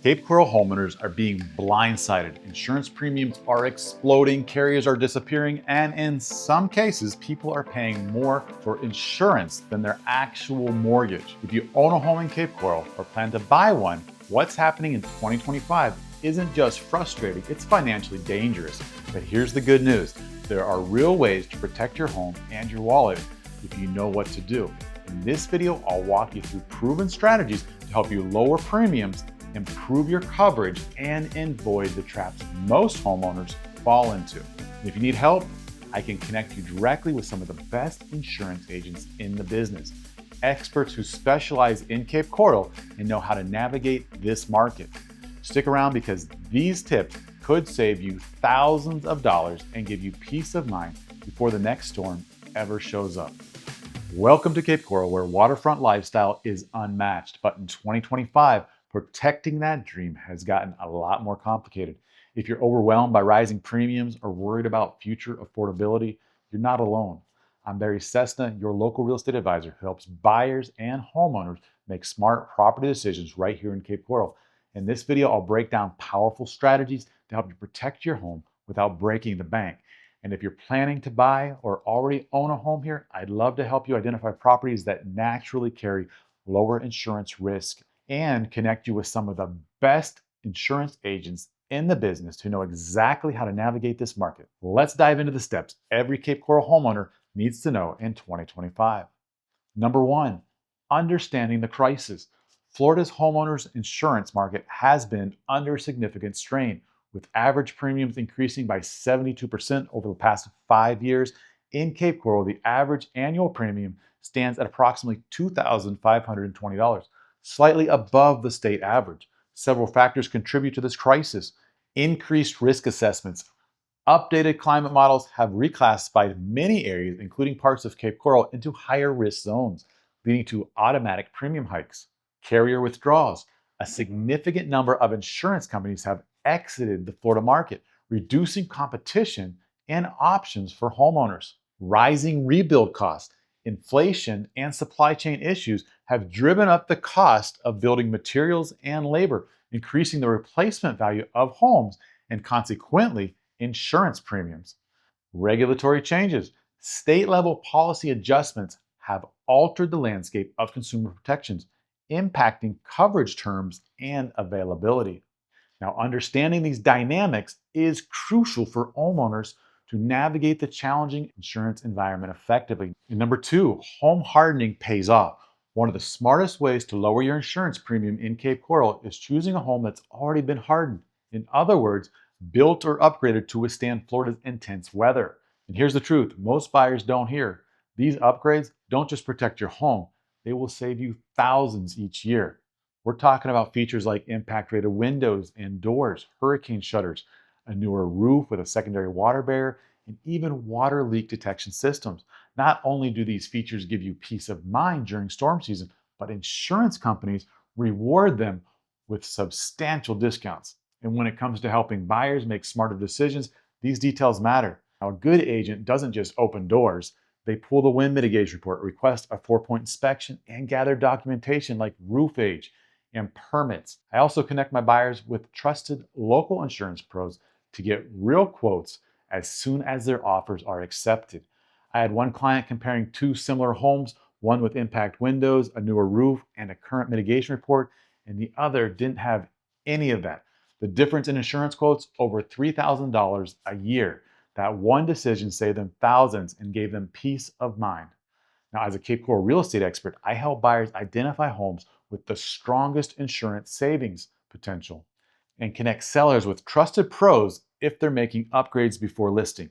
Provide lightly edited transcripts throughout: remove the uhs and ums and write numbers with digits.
Cape Coral homeowners are being blindsided. Insurance premiums are exploding, carriers are disappearing, and in some cases, people are paying more for insurance than their actual mortgage. If you own a home in Cape Coral or plan to buy one, what's happening in 2025 isn't just frustrating, it's financially dangerous. But here's the good news. There are real ways to protect your home and your wallet if you know what to do. In this video, I'll walk you through proven strategies to help you lower premiums, improve your coverage, and avoid the traps most homeowners fall into. And if you need help, I can connect you directly with some of the best insurance agents in the business, experts who specialize in Cape Coral and know how to navigate this market. Stick around because these tips could save you thousands of dollars and give you peace of mind before the next storm ever shows up. Welcome to Cape Coral, where waterfront lifestyle is unmatched. But in 2025, protecting that dream has gotten a lot more complicated. If you're overwhelmed by rising premiums or worried about future affordability, you're not alone. I'm Berry Cessna, your local real estate advisor who helps buyers and homeowners make smart property decisions right here in Cape Coral. In this video, I'll break down powerful strategies to help you protect your home without breaking the bank. And if you're planning to buy or already own a home here, I'd love to help you identify properties that naturally carry lower insurance risk and connect you with some of the best insurance agents in the business who know exactly how to navigate this market. Let's dive into the steps every Cape Coral homeowner needs to know in 2025. Number one, understanding the crisis. Florida's homeowners insurance market has been under significant strain, with average premiums increasing by 72% over the past 5 years. In Cape Coral, the average annual premium stands at approximately $2,520, slightly above the state average. Several factors contribute to this crisis. Increased risk assessments. Updated climate models have reclassified many areas, including parts of Cape Coral, into higher risk zones, leading to automatic premium hikes. Carrier withdrawals. A significant number of insurance companies have exited the Florida market, reducing competition and options for homeowners. Rising rebuild costs. Inflation and supply chain issues have driven up the cost of building materials and labor, increasing the replacement value of homes and consequently insurance premiums. Regulatory changes. State-level policy adjustments have altered the landscape of consumer protections, impacting coverage terms and availability. Now, understanding these dynamics is crucial for homeowners to navigate the challenging insurance environment effectively. And number two, home hardening pays off. One of the smartest ways to lower your insurance premium in Cape Coral is choosing a home that's already been hardened. In other words, built or upgraded to withstand Florida's intense weather. And here's the truth, most buyers don't hear. These upgrades don't just protect your home, they will save you thousands each year. We're talking about features like impact-rated windows and doors, hurricane shutters, a newer roof with a secondary water barrier, and even water leak detection systems. Not only do these features give you peace of mind during storm season, but insurance companies reward them with substantial discounts. And when it comes to helping buyers make smarter decisions, these details matter. Now, a good agent doesn't just open doors. They pull the wind mitigation report, request a 4-point inspection, and gather documentation like roof age and permits. I also connect my buyers with trusted local insurance pros to get real quotes as soon as their offers are accepted. I had one client comparing two similar homes, one with impact windows, a newer roof, and a current mitigation report, and the other didn't have any of that. The difference in insurance quotes, over $3,000 a year. That one decision saved them thousands and gave them peace of mind. Now, as a Cape Coral real estate expert, I help buyers identify homes with the strongest insurance savings potential and connect sellers with trusted pros if they're making upgrades before listing.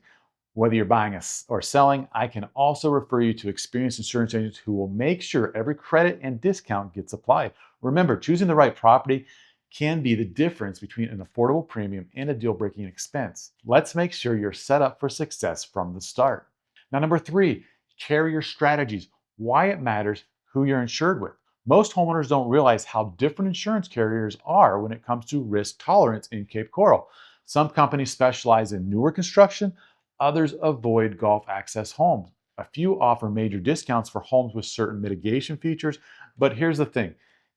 Whether you're buying or selling, I can also refer you to experienced insurance agents who will make sure every credit and discount gets applied. Remember, choosing the right property can be the difference between an affordable premium and a deal-breaking expense. Let's make sure you're set up for success from the start. Now, number three, carrier strategies. Why it matters who you're insured with. Most homeowners don't realize how different insurance carriers are when it comes to risk tolerance in Cape Coral. Some companies specialize in newer construction, others avoid Gulf access homes. A few offer major discounts for homes with certain mitigation features, but here's the thing.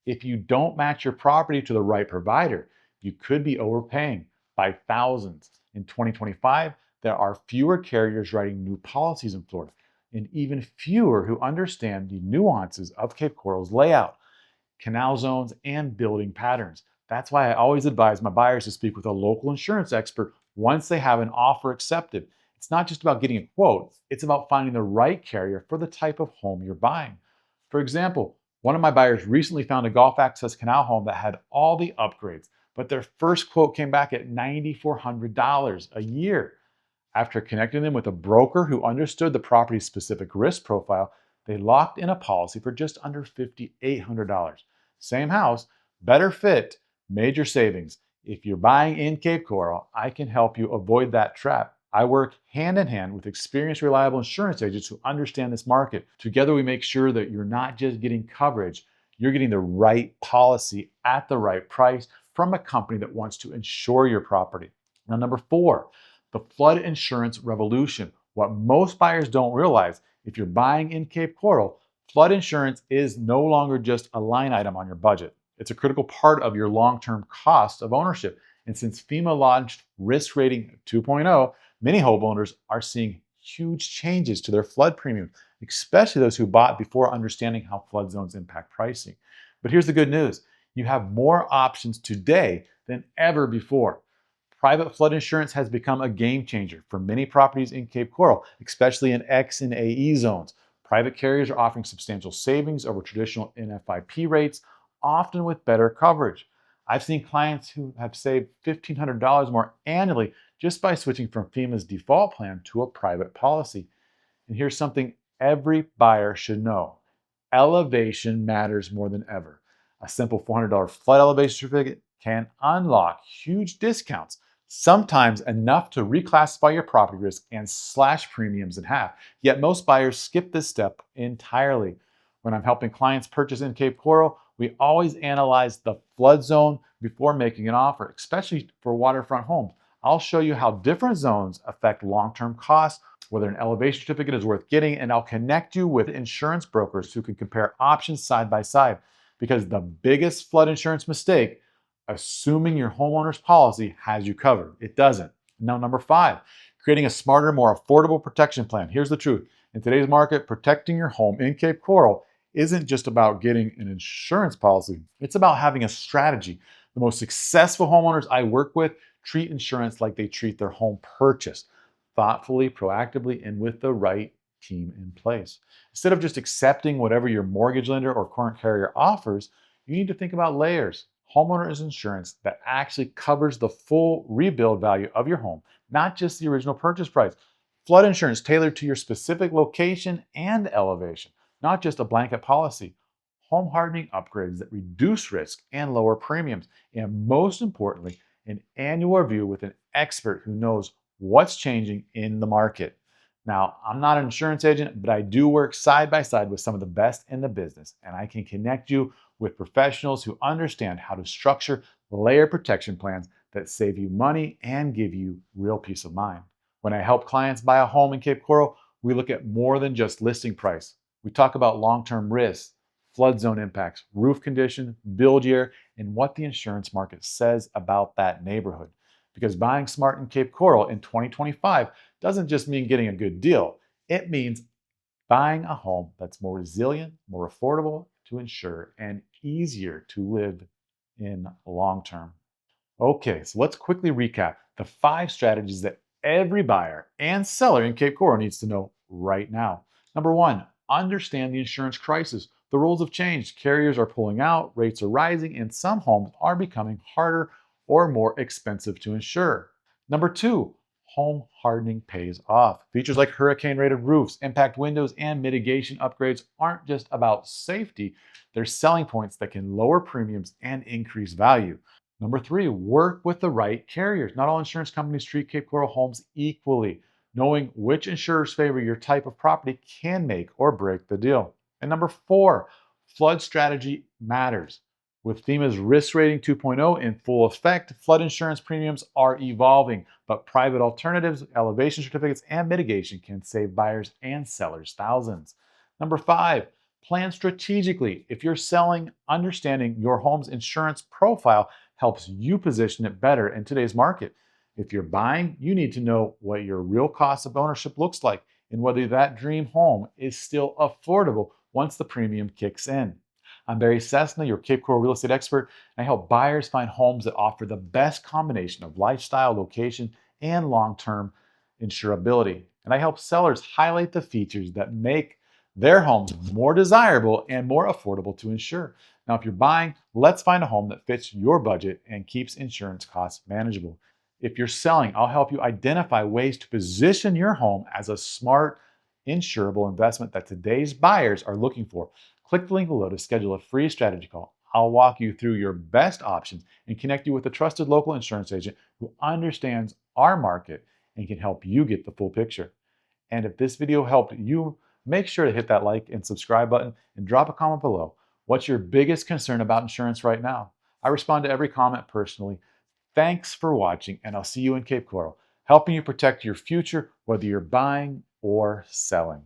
If you don't match your property to the right provider, you could be overpaying by thousands. In 2025, there are fewer carriers writing new policies in Florida, and even fewer who understand the nuances of Cape Coral's layout, canal zones, and building patterns. That's why I always advise my buyers to speak with a local insurance expert once they have an offer accepted. It's not just about getting a quote, it's about finding the right carrier for the type of home you're buying. For example, one of my buyers recently found a Gulf Access Canal home that had all the upgrades, but their first quote came back at $9,400 a year. After connecting them with a broker who understood the property's specific risk profile, they locked in a policy for just under $5,800. Same house, better fit, major savings. If you're buying in Cape Coral, I can help you avoid that trap. I work hand in hand with experienced, reliable insurance agents who understand this market. Together, we make sure that you're not just getting coverage, you're getting the right policy at the right price from a company that wants to insure your property. Now, number 4, the flood insurance revolution. What most buyers don't realize, if you're buying in Cape Coral, flood insurance is no longer just a line item on your budget. It's a critical part of your long-term cost of ownership. And since FEMA launched Risk Rating 2.0, many homeowners are seeing huge changes to their flood premium, especially those who bought before understanding how flood zones impact pricing. But here's the good news. You have more options today than ever before. Private flood insurance has become a game changer for many properties in Cape Coral, especially in X and AE zones. Private carriers are offering substantial savings over traditional NFIP rates, often with better coverage. I've seen clients who have saved $1,500 more annually just by switching from FEMA's default plan to a private policy. And here's something every buyer should know. Elevation matters more than ever. A simple $400 flood elevation certificate can unlock huge discounts, sometimes enough to reclassify your property risk and slash premiums in half. Yet most buyers skip this step entirely. When I'm helping clients purchase in Cape Coral, we always analyze the flood zone before making an offer, especially for waterfront homes. I'll show you how different zones affect long-term costs, whether an elevation certificate is worth getting, and I'll connect you with insurance brokers who can compare options side by side. Because the biggest flood insurance mistake, assuming your homeowner's policy has you covered. It doesn't. Now, number 5, creating a smarter, more affordable protection plan. Here's the truth. In today's market, protecting your home in Cape Coral isn't just about getting an insurance policy. It's about having a strategy. The most successful homeowners I work with treat insurance like they treat their home purchase, thoughtfully, proactively, and with the right team in place. Instead of just accepting whatever your mortgage lender or current carrier offers, you need to think about layers. Homeowners insurance that actually covers the full rebuild value of your home, not just the original purchase price. Flood insurance tailored to your specific location and elevation, not just a blanket policy. Home hardening upgrades that reduce risk and lower premiums. And most importantly, an annual review with an expert who knows what's changing in the market. Now, I'm not an insurance agent, but I do work side by side with some of the best in the business, and I can connect you with professionals who understand how to structure layer protection plans that save you money and give you real peace of mind. When I help clients buy a home in Cape Coral, we look at more than just listing price. We talk about long-term risks, flood zone impacts, roof condition, build year, and what the insurance market says about that neighborhood. Because buying smart in Cape Coral in 2025 doesn't just mean getting a good deal. It means buying a home that's more resilient, more affordable to insure, and easier to live in long term. Okay, so let's quickly recap the 5 strategies that every buyer and seller in Cape Coral needs to know right now. Number 1, understand the insurance crisis. The rules have changed. Carriers are pulling out, rates are rising, and some homes are becoming harder or more expensive to insure. Number 2, home hardening pays off. Features like hurricane-rated roofs, impact windows, and mitigation upgrades aren't just about safety. They're selling points that can lower premiums and increase value. Number 3, work with the right carriers. Not all insurance companies treat Cape Coral homes equally. Knowing which insurers favor your type of property can make or break the deal. And number 4, flood strategy matters. With FEMA's Risk Rating 2.0 in full effect, flood insurance premiums are evolving, but private alternatives, elevation certificates, and mitigation can save buyers and sellers thousands. Number 5, Plan strategically. If you're selling, understanding your home's insurance profile helps you position it better in today's market. If you're buying, you need to know what your real cost of ownership looks like and whether that dream home is still affordable once the premium kicks in. I'm Berry Cessna, your Cape Coral real estate expert. I help buyers find homes that offer the best combination of lifestyle, location, and long-term insurability. And I help sellers highlight the features that make their homes more desirable and more affordable to insure. Now, if you're buying, let's find a home that fits your budget and keeps insurance costs manageable. If you're selling, I'll help you identify ways to position your home as a smart, insurable investment that today's buyers are looking for. Click the link below to schedule a free strategy call. I'll walk you through your best options and connect you with a trusted local insurance agent who understands our market and can help you get the full picture. And if this video helped you, make sure to hit that like and subscribe button and drop a comment below. What's your biggest concern about insurance right now? I respond to every comment personally. Thanks for watching, and I'll see you in Cape Coral, helping you protect your future, whether you're buying or selling.